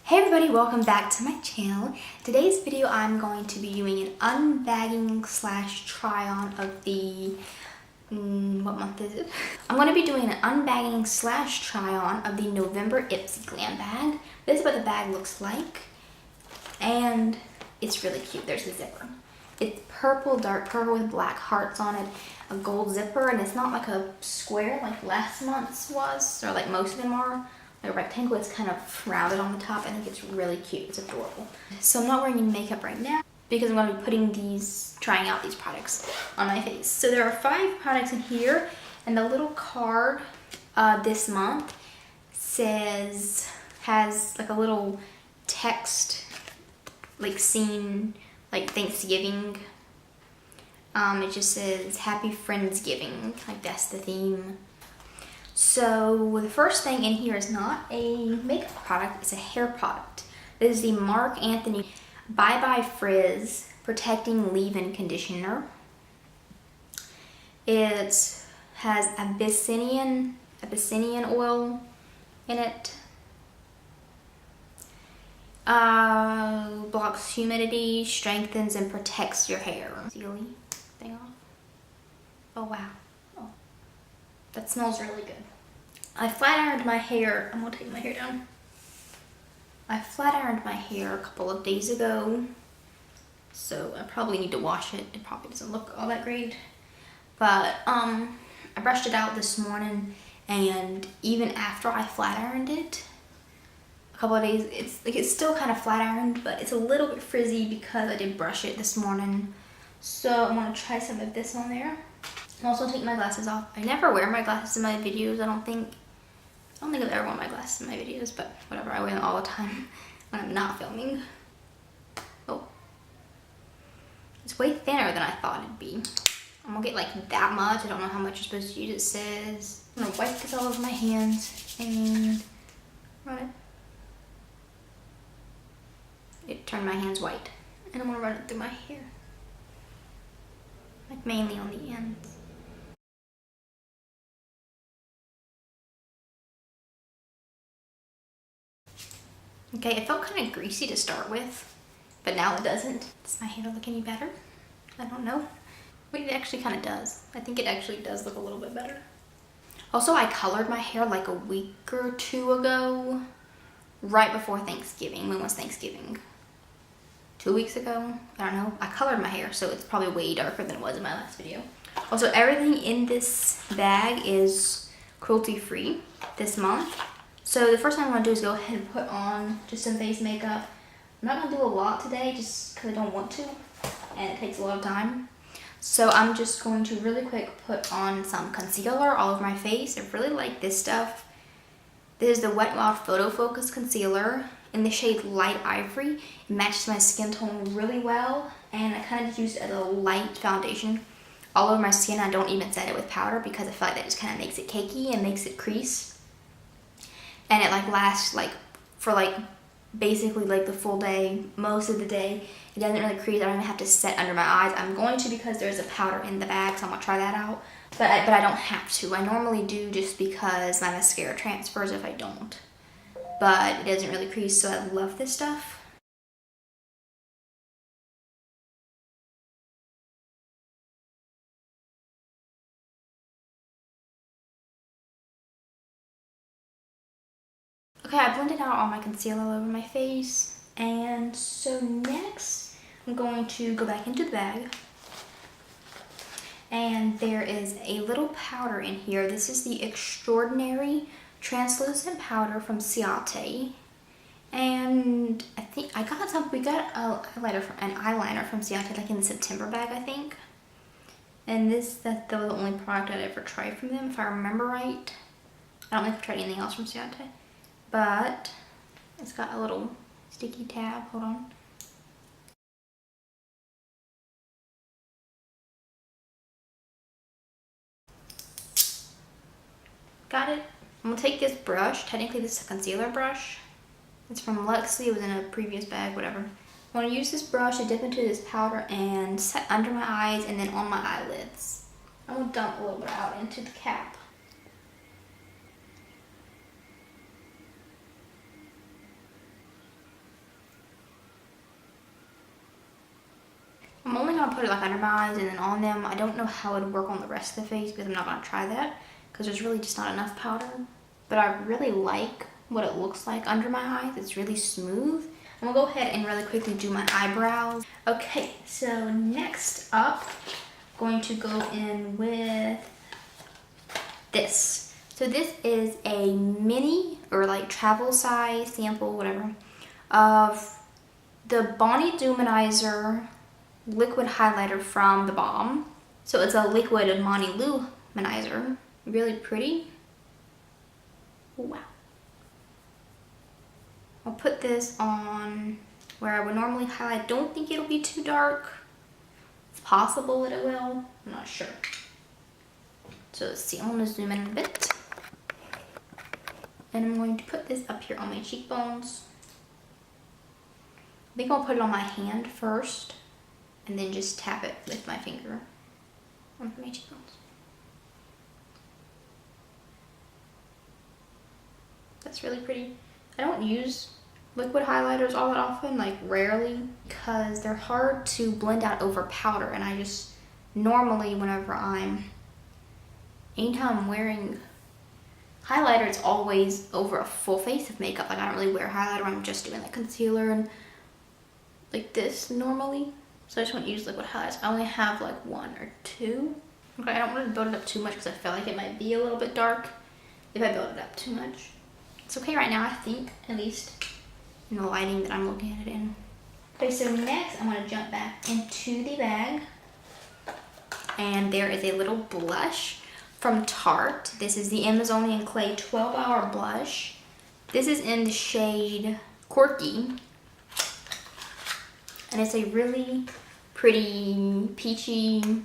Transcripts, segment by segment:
Hey everybody, welcome back to my channel. Today's video I'm going to be doing an unbagging slash try on of the, what month is it? I'm going to be doing an unbagging slash try on of the November Ipsy Glambag. This is what the bag looks like. And it's really cute. There's the zipper. It's purple, dark purple with black hearts on it, a gold zipper, and it's not like a square like last month's was, or like most of them are. Like a rectangle, it's kind of rounded on the top. I think it's really cute. It's adorable. So I'm not wearing any makeup right now because I'm going to be trying out these products on my face. So there are 5 products in here, and the little card this month has like a little text, like scene, like Thanksgiving. It just says Happy Friendsgiving, like that's the theme. So the first thing in here is not a makeup product, it's a hair product. This is the Marc Anthony Bye Bye Frizz Protecting Leave-In Conditioner. It has Abyssinian oil in it. Blocks humidity, strengthens and protects your hair. Sealy thing off. Oh wow. Oh, that smells really good. I flat ironed my hair. I'm gonna take my hair down. I flat ironed my hair a couple of days ago, so I probably need to wash it. It probably doesn't look all that great, but I brushed it out this morning, and even after I flat ironed it a couple of days, it's still kind of flat ironed, but it's a little bit frizzy because I did brush it this morning. So I'm gonna try some of this on there. I'll also take my glasses off. I never wear my glasses in my videos, I don't think I've ever worn my glasses in my videos, but whatever, I wear them all the time when I'm not filming. Oh. It's way thinner than I thought it'd be. I'm gonna get like that much. I don't know how much you're supposed to use. It says, I'm gonna wipe this all over my hands and run it. It turned my hands white. And I'm gonna run it through my hair. Like mainly on the ends. Okay, it felt kind of greasy to start with, but now it doesn't. Does my hair look any better? I don't know. Wait, it actually kind of does. I think it actually does look a little bit better. Also, I colored my hair like a week or 2 ago, right before Thanksgiving. When was Thanksgiving? 2 weeks ago? I don't know. I colored my hair, so it's probably way darker than it was in my last video. Also, everything in this bag is cruelty-free this month. So the first thing I'm going to do is go ahead and put on just some face makeup. I'm not going to do a lot today just because I don't want to, and it takes a lot of time. So I'm just going to really quick put on some concealer all over my face. I really like this stuff. This is the Wet n Wild Photo Focus Concealer in the shade Light Ivory. It matches my skin tone really well, and I kind of just use it as a light foundation all over my skin. I don't even set it with powder because I feel like that just kind of makes it cakey and makes it crease. And it like lasts like for like basically like the full day, most of the day. It doesn't really crease. I don't even have to set under my eyes. I'm going to because there's a powder in the bag, so I'm gonna try that out. But I don't have to. I normally do just because my mascara transfers if I don't. But it doesn't really crease, so I love this stuff. Okay, I blended out all my concealer all over my face, and so next I'm going to go back into the bag, and there is a little powder in here. This is the Extraordinary Translucent Powder from Ciate, and I think we got an eyeliner from Ciate like in the September bag, I think, and that was the only product I'd ever tried from them if I remember right. I don't think I've tried anything else from Ciate. But it's got a little sticky tab. Hold on. Got it. I'm gonna take this brush. Technically this is a concealer brush. It's from Lexi. It was in a previous bag, whatever. I'm gonna use this brush to dip into this powder and set under my eyes and then on my eyelids. I'm gonna dump a little bit out into the cap. gonna put it like under my eyes and then on them. I don't know how it would work on the rest of the face because I'm not gonna try that because there's really just not enough powder. But I really like what it looks like under my eyes. It's really smooth. I'm gonna go ahead and really quickly do my eyebrows. Okay, so next up, going to go in with this. So this is a mini or like travel size sample, whatever, of the Bonnie Luminizer liquid highlighter from The Balm. So it's a liquid Bonnie Luminizer. Really pretty. Wow. I'll put this on where I would normally highlight. Don't think it'll be too dark. It's possible that it will. I'm not sure. So let's see, I'm gonna zoom in a bit. And I'm going to put this up here on my cheekbones. I think I'll put it on my hand first and then just tap it with my finger onto my cheekbones. That's really pretty. I don't use liquid highlighters all that often, like rarely, because they're hard to blend out over powder, and I just normally anytime I'm wearing highlighter, it's always over a full face of makeup. Like I don't really wear highlighter when I'm just doing like concealer and like this normally. So I just won't use liquid highlighters. I only have like one or two. Okay, I don't want to build it up too much because I feel like it might be a little bit dark if I build it up too much. It's okay right now, I think, at least in the lighting that I'm looking at it in. Okay, so next I'm going to jump back into the bag. And there is a little blush from Tarte. This is the Amazonian Clay 12-Hour Blush. This is in the shade Quirky. And it's a really pretty peachy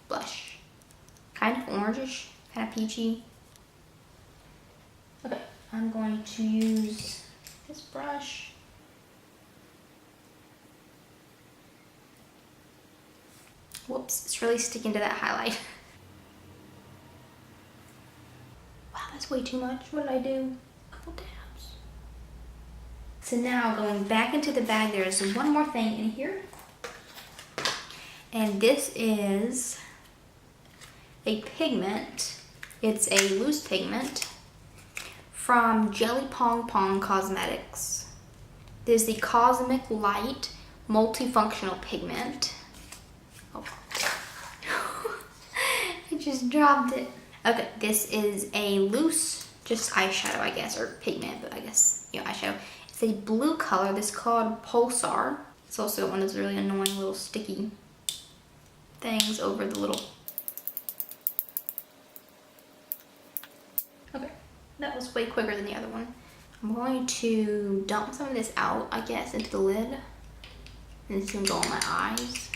blush. Kind of orangish, kind of peachy. Okay, I'm going to use this brush. Whoops, it's really sticking to that highlight. Wow, that's way too much. What did I do? A couple dabs. So now going back into the bag, there's one more thing in here. And this is a pigment. It's a loose pigment from Jelly Pong Pong Cosmetics. This is the Cosmic Light Multifunctional Pigment. Oh. I just dropped it. Okay, this is a loose, just eyeshadow, I guess, or pigment, but I guess, eyeshadow. It's a blue color. This is called Pulsar. It's also one of those really annoying little sticky things over the little... Okay, that was way quicker than the other one. I'm going to dump some of this out, I guess, into the lid. And it's gonna go on my eyes.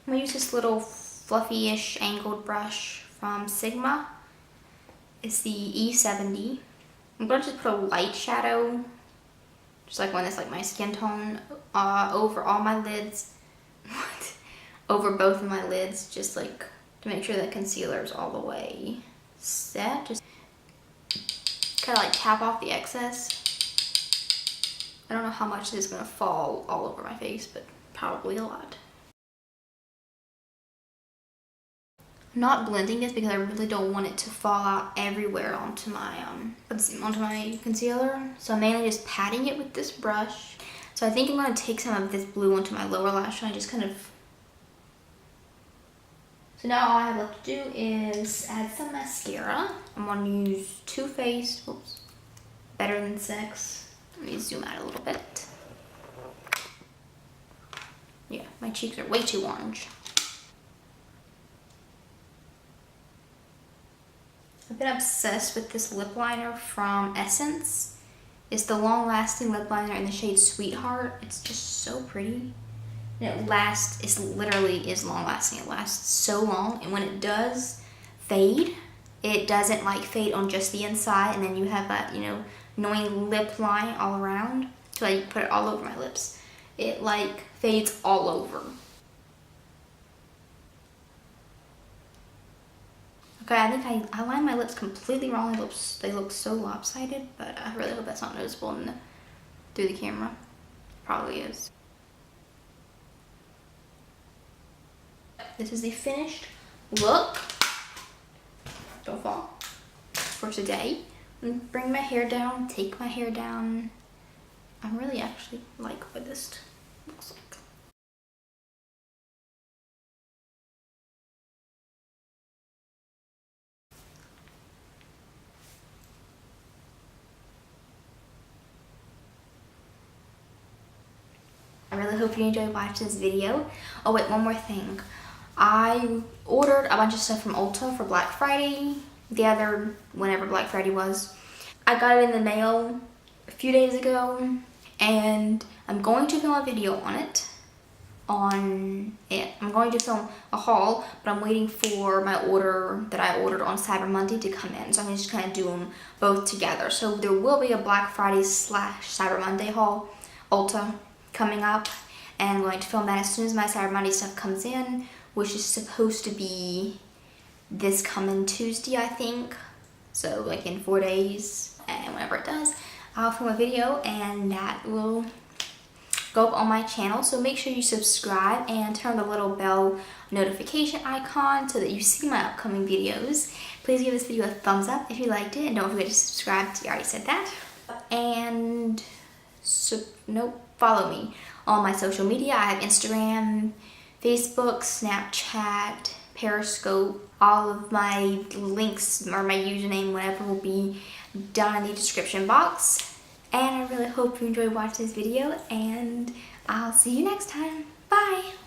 I'm gonna use this little fluffy-ish angled brush from Sigma. It's the E70. I'm gonna just put a light shadow, just like one that's like my skin tone, over all my lids. Over both of my lids, just like to make sure that concealer is all the way set. Just kind of like tap off the excess. I don't know how much this is gonna fall all over my face, but probably a lot. I'm not blending this because I really don't want it to fall out everywhere onto my concealer. So I'm mainly just patting it with this brush. So I think I'm gonna take some of this blue onto my lower lash line, just kind of. So now all I have left to do is add some mascara. I'm gonna use Too Faced, Better Than Sex. Let me zoom out a little bit. Yeah, my cheeks are way too orange. I've been obsessed with this lip liner from Essence. It's the Long Lasting Lip Liner in the shade Sweetheart. It's just so pretty. And it literally is long lasting. It lasts so long. And when it does fade, it doesn't like fade on just the inside. And then you have that, annoying lip line all around. So I put it all over my lips. It like fades all over. Okay, I think I lined my lips completely wrong. They look so lopsided, but I really hope that's not noticeable through the camera. It probably is. this is the finished look. Don't fall. For today. Bring my hair down, take my hair down. I really actually like what this looks like. I really hope you enjoyed watching this video. Oh wait, one more thing. I ordered a bunch of stuff from Ulta for Black Friday. Whenever Black Friday was. I got it in the mail a few days ago and I'm going to film a video on it. I'm going to film a haul, but I'm waiting for my order that I ordered on Cyber Monday to come in. So I'm just kind of do them both together. So there will be a Black Friday / Cyber Monday haul, Ulta, coming up. And I'm going to film that as soon as my Cyber Monday stuff comes in, which is supposed to be this coming Tuesday, I think. So like in 4 days, and whenever it does, I'll film a video and that will go up on my channel. So make sure you subscribe and turn the little bell notification icon so that you see my upcoming videos. Please give this video a thumbs up if you liked it, and don't forget to subscribe. I already said that. And follow me on my social media. I have Instagram, Facebook, Snapchat, Periscope. All of my links or my username, whatever, will be down in the description box. And I really hope you enjoyed watching this video, and I'll see you next time. Bye!